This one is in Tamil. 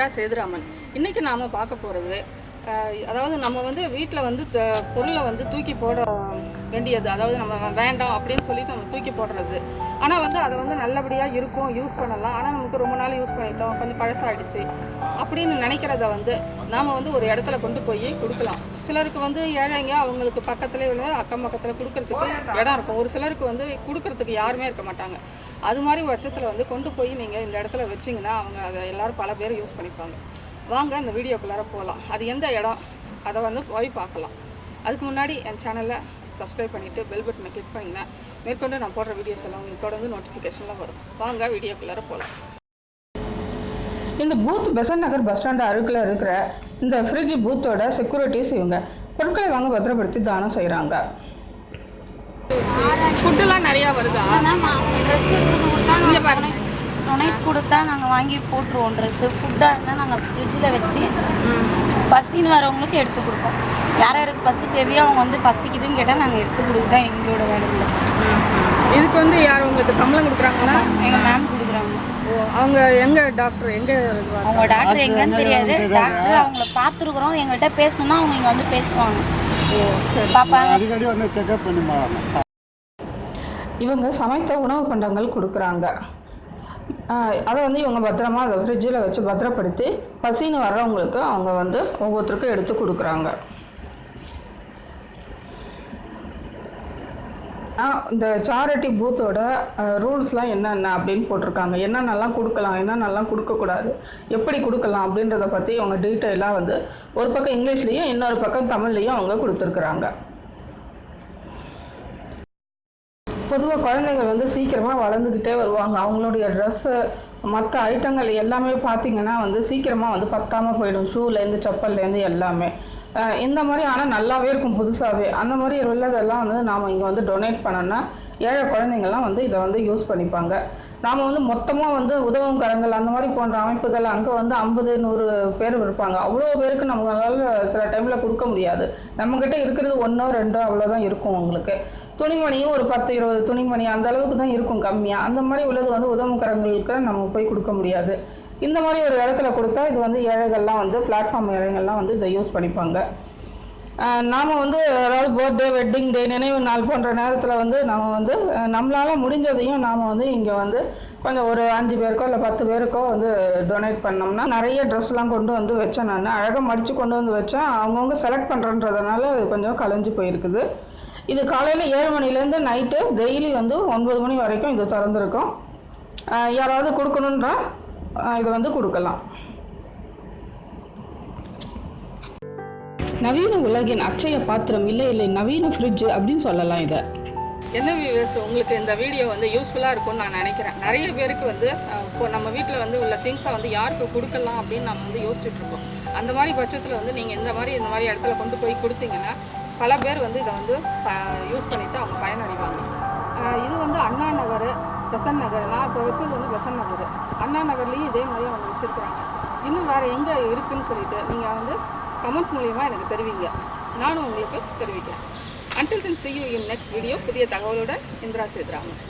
சேதுராமன். இன்றைக்கி நாம் பார்க்க போகிறது, அதாவது நம்ம வந்து வீட்டில் வந்து பொருளை வந்து தூக்கி போட வேண்டியது, அதாவது நம்ம வேண்டாம் அப்படின்னு சொல்லிட்டு நம்ம தூக்கி போடுறது. ஆனால் வந்து அதை வந்து நல்லபடியாக இருக்கும், யூஸ் பண்ணலாம். ஆனால் நமக்கு ரொம்ப நாள் யூஸ் பண்ணிட்டோம், கொஞ்சம் பழசாகிடுச்சு அப்படின்னு நினைக்கிறத வந்து நாம் வந்து ஒரு இடத்துல கொண்டு போய் கொடுக்கலாம். சிலருக்கு வந்து ஏழைங்க, அவங்களுக்கு பக்கத்துலேயே உள்ள அக்கம் பக்கத்தில் கொடுக்கறதுக்கு இடம் இருக்கும். ஒரு சிலருக்கு வந்து கொடுக்கறதுக்கு யாருமே இருக்க மாட்டாங்க. அது மாதிரி பட்சத்தில் வந்து கொண்டு போய் நீங்கள் இந்த இடத்துல வச்சிங்கன்னா அவங்க அதை எல்லோரும் பல பேர் யூஸ் பண்ணிப்பாங்க. வாங்க இந்த வீடியோக்குள்ளார போகலாம். அது எந்த இடம் அதை வந்து போய் பார்க்கலாம். அதுக்கு முன்னாடி என் சேனலை சப்ஸ்கிரைப் பண்ணிவிட்டு பெல் பட்டனை கிளிக் பண்ணிங்கன்னா மேற்கொண்டு நான் போடுற வீடியோஸ் எல்லாம் உங்களுக்கு தொடர்ந்து நோட்டிஃபிகேஷனில் வரும். வாங்க வீடியோக்குள்ளார போகலாம். இந்த பூத் பெசன்ட் நகர் பஸ் ஸ்டாண்டு அருகில் இருக்கிற இந்த ஃப்ரிட்ஜ் பூத்தோட செக்யூரிட்டிஸ் இவங்க பொருட்களை வாங்க பத்திரப்படுத்தி தானம் செய்கிறாங்க. ஃபுட்டுலாம் நிறையா வருதா? இங்கே பாருங்க, டொனேட் கொடுத்தா நாங்கள் வாங்கி போட்டுருவோம். ட்ரெஸ்ஸு ஃபுட்டாக இருந்தால் நாங்கள் ஃப்ரிட்ஜில் வச்சு பசின்னு வரவங்களுக்கு எடுத்து கொடுப்போம். யார் யாருக்கு பசி தேவையோ அவங்க வந்து பசிக்குதுன்னு கேட்டால் நாங்கள் எடுத்து கொடுத்து தான் எங்களோட வேலை இல்லை. இதுக்கு வந்து யார் உங்களுக்கு சம்பளம் கொடுக்குறாங்கன்னா? எங்கள் மேம் கொடுக்குறாங்க. ஓ, அவங்க எங்கள் டாக்டர் எங்கே? அவங்க டாக்டர் எங்கன்னு தெரியாது. டாக்டர் அவங்கள பார்த்துருக்குறோம். எங்கள்கிட்ட பேசணுன்னா அவங்க இங்கே வந்து பேசுவாங்க. பாப்பாங்க, அடிக்கடி வந்து செக்அப் பண்ணுவாங்க. இவங்க சமைத்த உணவு பண்டங்கள் கொடுக்குறாங்க. அதை வந்து இவங்க பத்திரமா அதை ஃப்ரிட்ஜில் வச்சு பத்திரப்படுத்தி பசின்னு வர்றவங்களுக்கு அவங்க வந்து ஒவ்வொருத்தருக்கும் எடுத்து கொடுக்குறாங்க. இந்த சாரிட்டி பூத்தோட ரூல்ஸ்லாம் என்னென்ன அப்படின்னு போட்டிருக்காங்க. என்னென்னலாம் கொடுக்கலாம், என்னென்னலாம் கொடுக்கக்கூடாது, எப்படி கொடுக்கலாம் அப்படின்றத பற்றி அவங்க டீட்டெயிலாக வந்து ஒரு பக்கம் இங்கிலீஷ்லேயும் இன்னொரு பக்கம் தமிழ்லேயும் அவங்க கொடுத்துருக்குறாங்க. பொதுவாக குழந்தைகள் வந்து சீக்கிரமாக வளர்ந்துக்கிட்டே வருவாங்க. அவங்களுடைய ட்ரெஸ்ஸு மற்ற ஐட்டங்கள் எல்லாமே பார்த்திங்கன்னா வந்து சீக்கிரமாக வந்து பத்தாமல் போயிடும். ஷூலேருந்து செப்பல்லேருந்து எல்லாமே இந்த மாதிரி. ஆனால் நல்லாவே இருக்கும் புதுசாகவே. அந்த மாதிரி உள்ளதெல்லாம் வந்து நாம் இங்கே வந்து டொனேட் பண்ணோன்னா ஏழை குழந்தைங்கள்லாம் வந்து இதை வந்து யூஸ் பண்ணிப்பாங்க. நாம் வந்து மொத்தமாக வந்து உதவும் கரங்கள் அந்த மாதிரி போன்ற அமைப்புகள் அங்கே வந்து 50-100 பேர் இருப்பாங்க. அவ்வளோ பேருக்கு நம்மளால் சில டைமில் கொடுக்க முடியாது. நம்மக்கிட்ட இருக்கிறது 1-2 அவ்வளோதான் இருக்கும். உங்களுக்கு துணிமணியும் ஒரு 10-20 துணிமணி அந்த அளவுக்கு தான் இருக்கும், கம்மியாக. அந்த மாதிரி உள்ளது வந்து உதவும் கரங்களுக்கு நம்ம போய் கொடுக்க முடியாது. இந்த மாதிரி ஒரு இடத்துல கொடுத்தா இது வந்து ஏழைகள்லாம் வந்து பிளாட்ஃபார்ம் ஏழைகள்லாம் வந்து இதை யூஸ் பண்ணிப்பாங்க. நாம் வந்து அதாவது பர்த்டே, வெட்டிங் டே, நினைவு நாள் போன்ற நேரத்தில் வந்து நாம் வந்து நம்மளால் முடிஞ்சதையும் நாம் வந்து இங்கே வந்து கொஞ்சம் ஒரு 5 பேருக்கோ இல்லை 10 பேருக்கோ வந்து டொனேட் பண்ணோம்னா நிறைய ட்ரெஸ்லாம் கொண்டு வந்து வச்சேன். நான் அழகாக மடித்து கொண்டு வந்து வச்சேன். அவங்கவுங்க செலக்ட் பண்ணுறன்றதுனால இது கொஞ்சம் கலைஞ்சு போயிருக்குது. இது காலையில் 7 மணிலேருந்து நைட்டு டெய்லி வந்து 9 மணி வரைக்கும் இது திறந்துருக்கும். யாராவது கொடுக்கணுன்ற இதை வந்து கொடுக்கலாம். நவீன உலகின் அட்சய பாத்திரம், இல்லை நவீன ஃப்ரிட்ஜ் அப்படின்னு சொல்லலாம் இதை. என்ன வியூவர்ஸ், உங்களுக்கு இந்த வீடியோ வந்து யூஸ்ஃபுல்லாக இருக்கும்னு நான் நினைக்கிறேன். நிறைய பேருக்கு வந்து இப்போ நம்ம வீட்டில் வந்து உள்ள திங்ஸை வந்து யாருக்கு கொடுக்கலாம் அப்படின்னு நம்ம வந்து யோசிச்சுட்ருக்கோம். அந்த மாதிரி பட்சத்தில் வந்து நீங்கள் இந்த மாதிரி இடத்துல கொண்டு போய் கொடுத்தீங்கன்னா பல பேர் வந்து இதை வந்து யூஸ் பண்ணிவிட்டு அவங்க பயனடைவாங்க. இது வந்து அண்ணா நகர், பெசன்ட் நகர். நான் இப்போ வச்சது வந்து பெசன்ட் நகர். அண்ணா நகர்லேயும் இதே மாதிரி அவங்க வச்சுருக்குறாங்க. இன்னும் வேறு எங்கே இருக்குதுன்னு சொல்லிட்டு நீங்கள் வந்து கமெண்ட்ஸ் மூலிமா எனக்கு தெரிவிங்க. நானும் உங்களுக்கு தெரிவிக்கிறேன். Until then, see you in next video. புதிய தகவலுடன் இந்திரா சேதுராமன்.